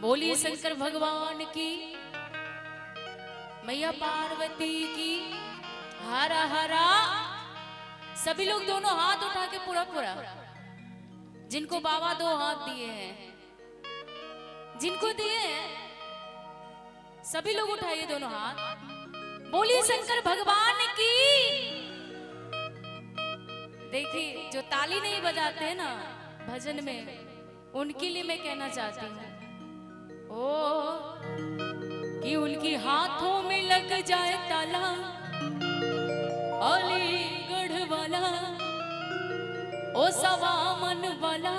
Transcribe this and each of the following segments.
बोलिए शंकर भगवान की, मैया पार्वती की। हरा हरा। सभी लोग दोनों हाथ उठा के पूरा पूरा, जिनको बाबा दो हाथ दिए हैं, जिनको दिए हैं सभी लोग उठाइए दोनों हाथ। बोलिए शंकर भगवान की। देखिए जो ताली नहीं बजाते हैं ना भजन में, उनके लिए मैं कहना चाहती हूँ कि उनकी हाथों में लग जाए ताला, अलीगढ़ वाला ओ सवामन वाला,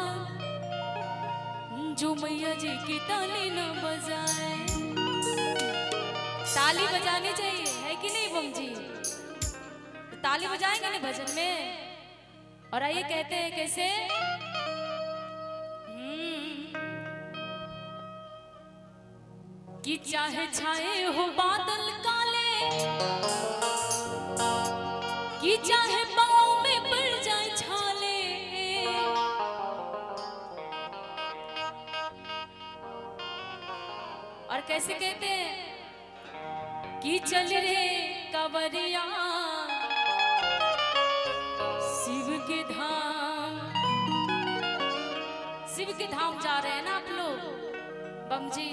जो मैया जी की ताली न बजाए। ताली बजानी चाहिए है कि नहीं बम जी? तो ताली बजाएंगे ना भजन में। और आइए कहते हैं कैसे, कि चाहे छाए हो बादल काले, कि चाहे पाँव में पड़ जाए छाले, और कैसे कहते हैं कि चल रे कांवरिया शिव के धाम। शिव के धाम जा रहे हैं ना आप लोग बम जी?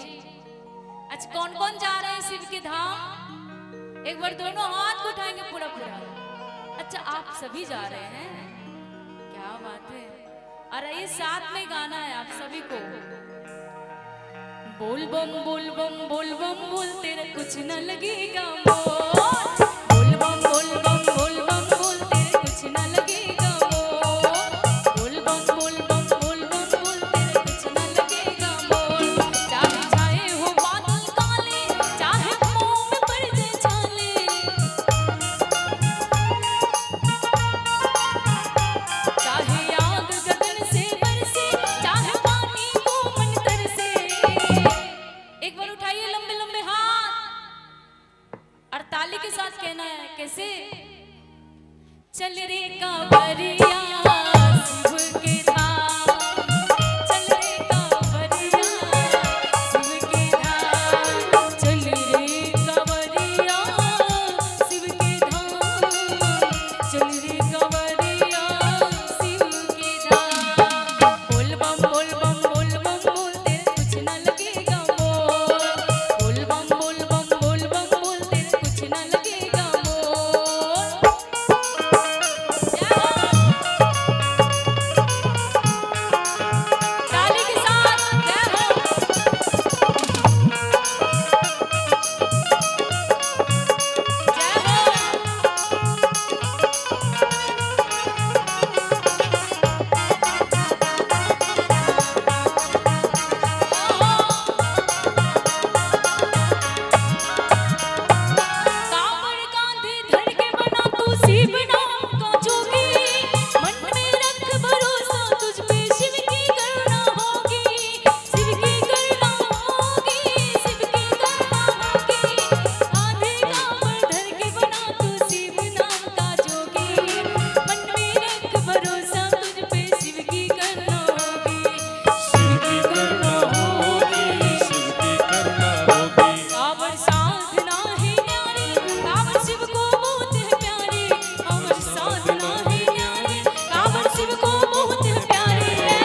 अच्छा कौन कौन जा रहे हैं शिव के धाम? एक बार दोनों हाथ उठाएंगे पूरा पूरा। अच्छा आप सभी जा रहे हैं, क्या बात है। और ये साथ में गाना है आप सभी को। बोल बम बोल बम बोल बम बोल, तेरे कुछ न लगेगा मोल। बोल बम बोल बम बोल बम बोल, तेरे कुछ न लगेगा मोल। बोल बम बोल बम बोल बम बोल, तेरे कुछ न लगेगा मोल। चाहे छाए हो बादल काले, चाहे पाँव में पड़ जाए छाले, चाहे आग गगन से बरसे, चाहे पानी को मन तरसे। एक बार उठाइए लंबे लंबे हाथ और ताली के साथ कहना है कैसे, चल रे कांवरिया शिव के धाम, चल रे कांवरिया शिव के धाम, चल रे कांवरिया शिव के धाम, चल रे कांवरिया शिव के धाम। बोल बम बोल बम बोल बम बोल, तेरे कुछ न लगेगा मोल। बोल बम बोल बम बोल बम बोल, तेरे कुछ न लगेगा मोल। ताली के साथ जय हो, कांवड़ कांधे धर के बना तू शिव नाम का जोगी, मन में रख भरोसा तुझ पे शिव की करुणा होगी, शिव की करुणा होगी, शिव की करुणा होगी। कांधे कांवड़ धर के बना तू शिव नाम का जोगी, मन में रख भरोसा तुझ पे शिव की करुणा होगी, शिव की करुणा होगी, शिव की करुणा होगी। कांवड़ साधना है न्यारी, कांवड़ शिव को बहुत है प्यारी, कांवड़ साधना है न्यारी, कांवड़ शिव को बहुत है प्यारी है।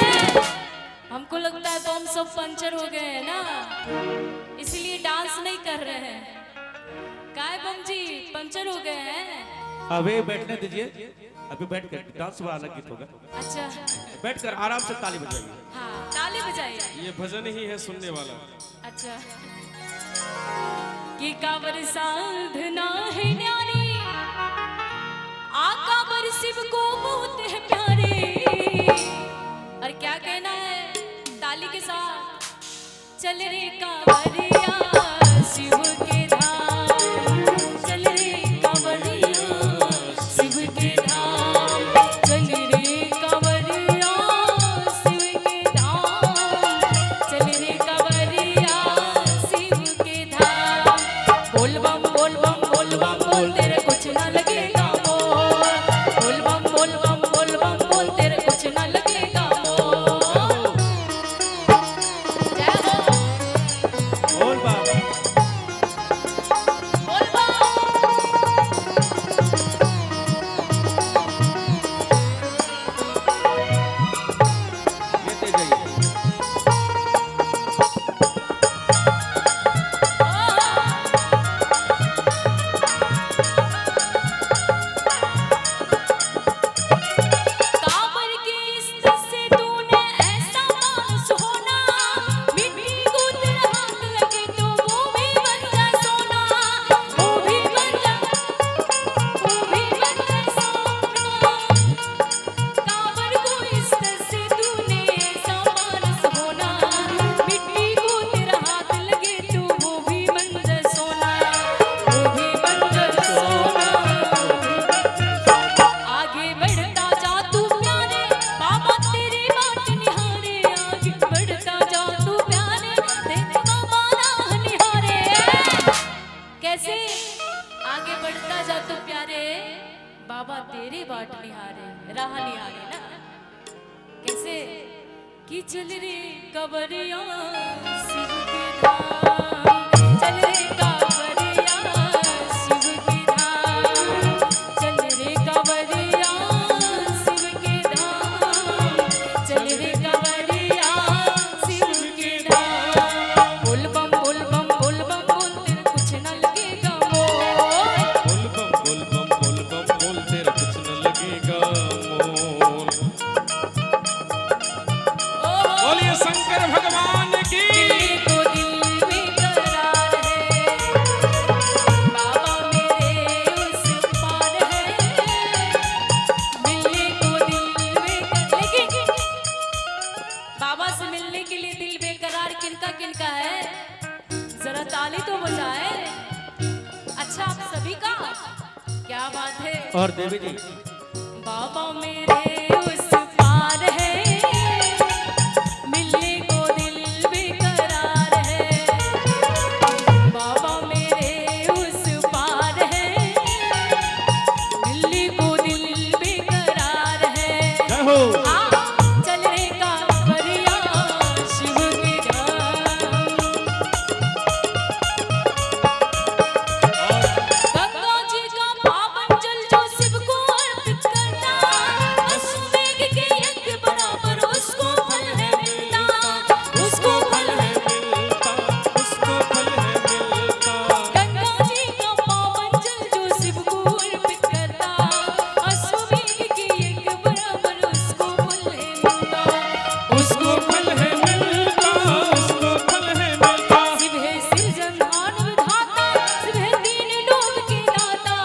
हमको लगता है तो हम सब पंचर हो गए हैं ना, इसलिए डांस नहीं कर रहे हैं। काय बम जी पंचर हो गए हैं? अबे बैठने दीजिए, अभी बैठ कर डांस वाला गीत होगा। अच्छा बैठ कर आराम से ताली बजाइए। हाँ ताली बजाइए। ये भजन ही है सुनने वाला। अच्छा कि कांवर साधना है न्यारी, कांवर शिव को बहुत है प्यारे। और क्या कहना है ताली के साथ, चल रे कांवरिया शिव के धाम, चल रे कांवरिया शिव के धाम, चल रे कांवरिया शिव के धाम, चल रे कांवरिया शिव के धाम। बोल बम बोल बम बोल बम बोल, तेरे कुछ न लगेगा मोल। बोल बम बोल बम बोल बम बोल, तेरे कुछ न लगेगा मोल। जय हो। बाट निहारे राह निहारे ना। कैसे कि चल रे कवरिया शिव के धाम, चल रे कवरिया शिव के धाम, चल रे कवरिया शिव के धाम, चल रे कवरिया शिव के धाम। बोल बम बोल बम बोल बम बोल, तेरे कुछ न लगेगा मोल। बोल बम बोल बम बोल बम बोल, तेरा कुछ न लगेगा मोल। बोलिए शंकर भगवान की। दिल को दिल में करार है, बाबा मेरे उस पार है। मिलने को दिल में लेकिन बाबा से मिलने के लिए दिल बेकरार किनका किनका है, जरा ताली तो बजाए। अच्छा आप सभी का क्या बात है। और देवी जी बाबा मेरे उस पार है, मिलने को दिल बेकरार है। बाबा मेरे उस पार है, मिलने को दिल बेकरार है। जय हो। हाँ, चल रे कांवरिया शिव के धाम। गंगा जी का पावन जल जो शिव को अर्पित करता, अश्वमेघ के यज्ञ बराबर उसको फल है मिलता, उसको फल है। मिलता उसको फल है मिलता। गंगा जी का पावन जल जो शिव को अर्पित करता, अश्वमेघ के यज्ञ बराबर उसको फल है मिलता, उसको फल है मिलता, उसको फल है मिलता। शिव है सृजनहार विधाता, शिव है तीन लोक के दाता।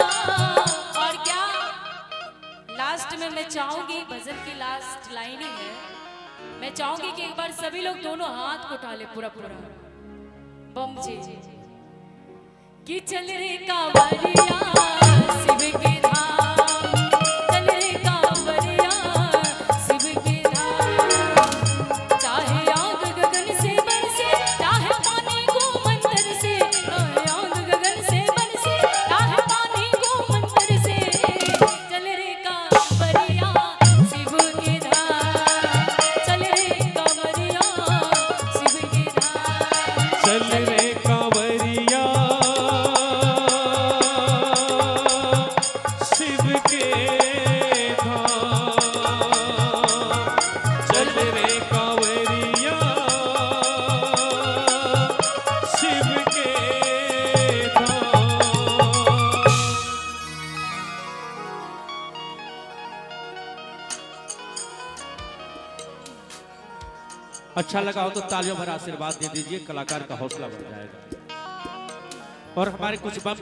और क्या लास्ट में मैं चाहूंगी, भजन की लास्ट लाइन ही है, मैं चाहूंगी कि एक बार सभी लोग दोनों हाथ को उठा ले पूरा पूरा बम जी कि चल रे कांवरिया शिव के धाम, चल रे कांवरिया शिव के धाम। चाहे आग गगन से बरसे, चाहे पानी को मंतर से, चाहे आग गगन से बरसे, चाहे पानी को मंतर से, चल रे कांवरिया शिव के धाम, चल रे कांवरिया शिव के धाम। चल रे कांवरिया शिव के धाम, चल रे कांवरिया शिव के धाम। अच्छा लगा हो तो तालियों भरा आशीर्वाद दे दीजिए, कलाकार का हौसला बढ़ जाएगा। और हमारे कुछ बम